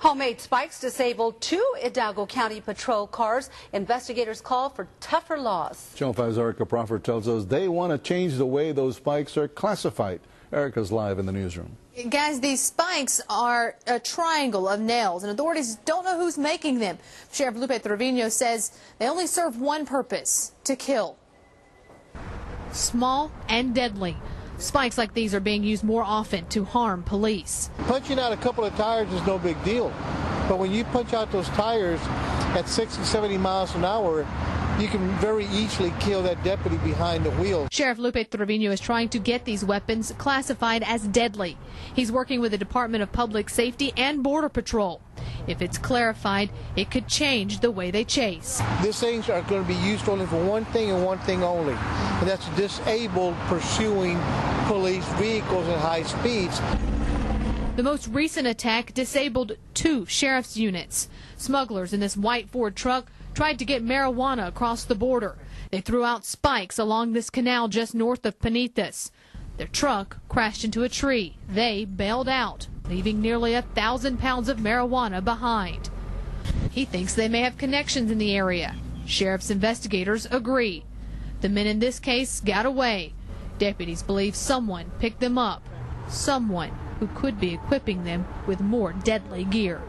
Homemade spikes disabled 2 Hidalgo County patrol cars. Investigators call for tougher laws. Channel 5's Erica Crawford tells us they want to change the way those spikes are classified. Erica's live in the newsroom. Guys, these spikes are a triangle of nails, and authorities don't know who's making them. Sheriff Lupe Trevino says they only serve one purpose: to kill. Small and deadly. Spikes like these are being used more often to harm police. Punching out a couple of tires is no big deal, but when you punch out those tires at 60, 70 miles an hour, you can very easily kill that deputy behind the wheel. Sheriff Lupe Trevino is trying to get these weapons classified as deadly. He's working with the Department of Public Safety and Border Patrol. If it's clarified, it could change the way they chase. These things are going to be used only for one thing and one thing only, and that's disable pursuing police vehicles at high speeds. The most recent attack disabled 2 sheriff's units. Smugglers in this white Ford truck tried to get marijuana across the border. They threw out spikes along this canal just north of Penitas. Their truck crashed into a tree. They bailed out, leaving nearly 1,000 pounds of marijuana behind. He thinks they may have connections in the area. Sheriff's investigators agree. The men in this case got away. Deputies believe someone picked them up, someone who could be equipping them with more deadly gear.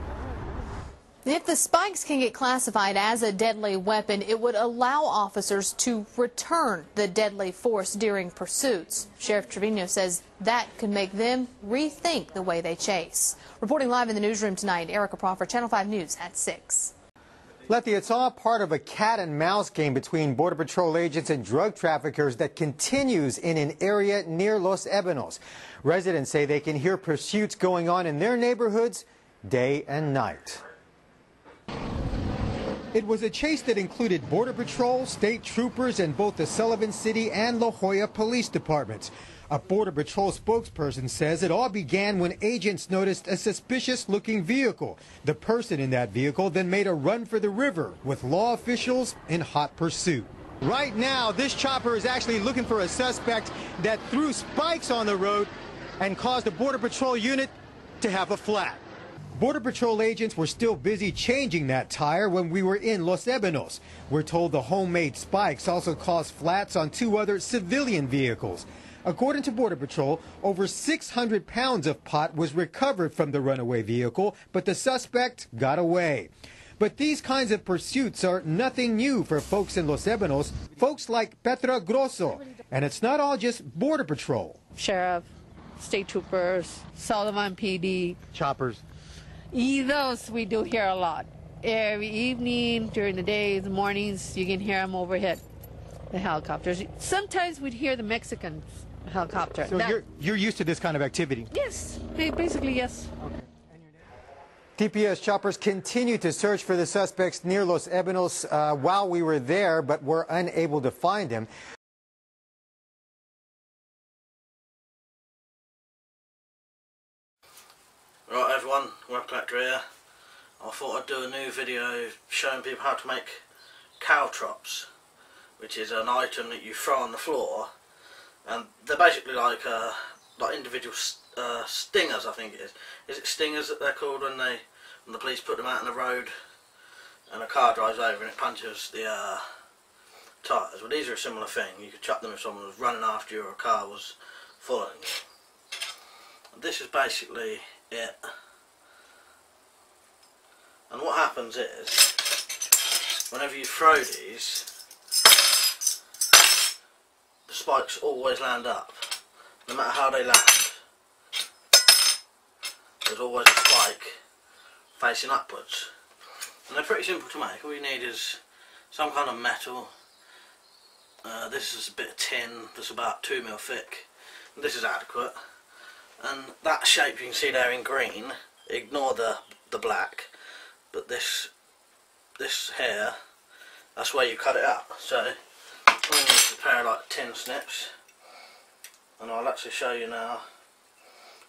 If the spikes can get classified as a deadly weapon, it would allow officers to return the deadly force during pursuits. Sheriff Trevino says that could make them rethink the way they chase. Reporting live in the newsroom tonight, Erica Crawford, Channel 5 News at 6. Lefty, it's all part of a cat and mouse game between Border Patrol agents and drug traffickers that continues in an area near Los Ebanos. Residents say they can hear pursuits going on in their neighborhoods day and night. It was a chase that included Border Patrol, state troopers, and both the Sullivan City and La Jolla police departments. A Border Patrol spokesperson says it all began when agents noticed a suspicious-looking vehicle. The person in that vehicle then made a run for the river, with law officials in hot pursuit. Right now, this chopper is actually looking for a suspect that threw spikes on the road and caused a Border Patrol unit to have a flat. Border Patrol agents were still busy changing that tire when we were in Los Ebanos. We're told the homemade spikes also caused flats on 2 other civilian vehicles. According to Border Patrol, over 600 pounds of pot was recovered from the runaway vehicle, but the suspect got away. But these kinds of pursuits are nothing new for folks in Los Ebanos, folks like Petra Grosso. And it's not all just Border Patrol. Sheriff, state troopers, Sullivan PD. Choppers. Those we do hear a lot. Every evening, during the days, the mornings, you can hear them overhead, the helicopters. Sometimes we'd hear the Mexican helicopter. So you're used to this kind of activity? Yes, basically yes. Okay. TPS choppers continue to search for the suspects near Los Ebanos while we were there, but were unable to find him. Right everyone, welcome back to here. I thought I'd do a new video showing people how to make caltrops, which is an item that you throw on the floor, and they're basically like individual stingers, I think it is. Is it stingers that they're called when the police put them out on the road and a car drives over and it punches the tyres? Well, these are a similar thing. You could chuck them if someone was running after you or a car was following you. And this is basically it. And what happens is, whenever you throw these, the spikes always land up. No matter how they land, there's always a spike facing upwards. And they're pretty simple to make. All you need is some kind of metal. This is a bit of tin that's about 2 mil thick. And this is adequate. And that shape you can see there in green, ignore the black, but this here, that's where you cut it up. So I'm going to use a pair of like tin snips, and I'll actually show you now.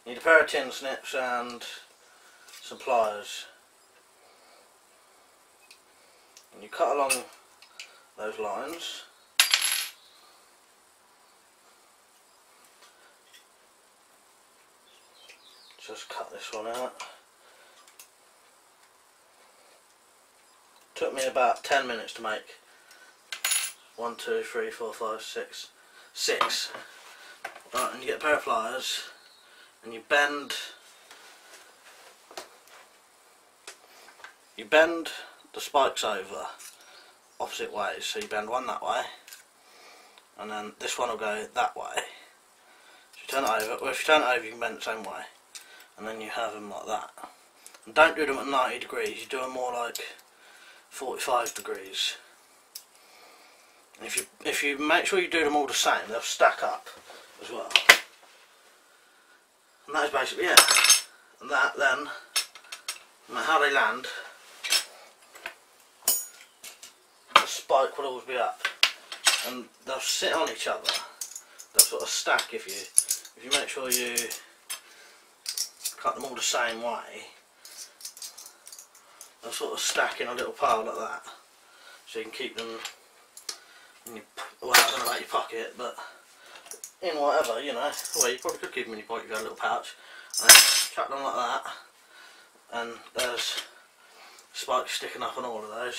You need a pair of tin snips and some pliers, and you cut along those lines. Just cut this one out. took me about 10 minutes to make. 1, 2, 3, 4, 5, 6. 6. Right, and you get a pair of pliers and you bend the spikes over opposite ways. So you bend one that way and then this one will go that way. So you turn it over. Well, if you turn it over you can bend it the same way, and then you have them like that. And don't do them at 90 degrees, you do them more like 45 degrees. And if you make sure you do them all the same, they'll stack up as well. And that is basically it. And that then, no matter how they land, the spike will always be up. And they'll sit on each other. They'll sort of stack if you make sure you cut them all the same way. They'll sort of stack in a little pile like that. So you can keep them in your, well, I don't know about your pocket, but in whatever, you know. Well, you probably could keep them in your pocket if you had a little pouch. And chuck them like that. And there's spikes sticking up on all of those.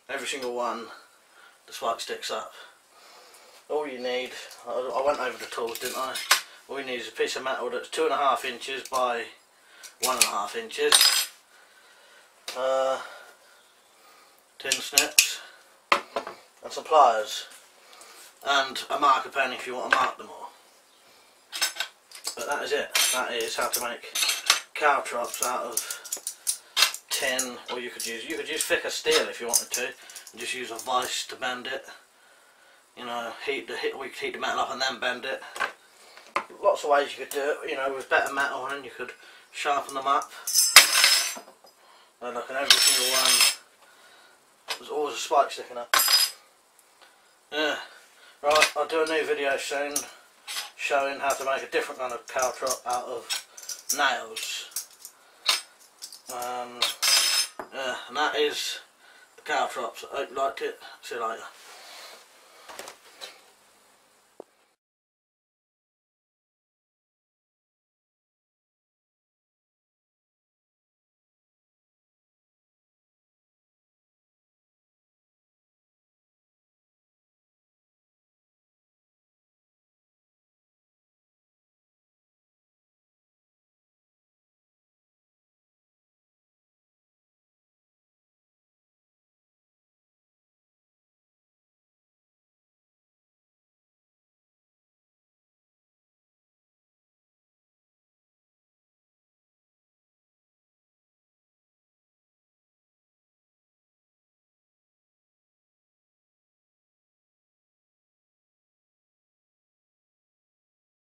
Every single one, the spike sticks up. All you need, I went over the tools, didn't I? All you need is a piece of metal that's 2.5 inches by 1.5 inches. Tin snips and some pliers and a marker pen if you want to mark them all. But that is it. That is how to make caltrops out of tin, or you could use thicker steel if you wanted to, and just use a vice to bend it. You know, we could heat the metal up and then bend it. Lots of ways you could do it. You know, with better metal, and you could sharpen them up. And look, at every single one, there's always a spike sticking up. Yeah. Right, I'll do a new video soon showing how to make a different kind of caltrop out of nails. Yeah, and that is the caltrops. I hope you liked it. See you later.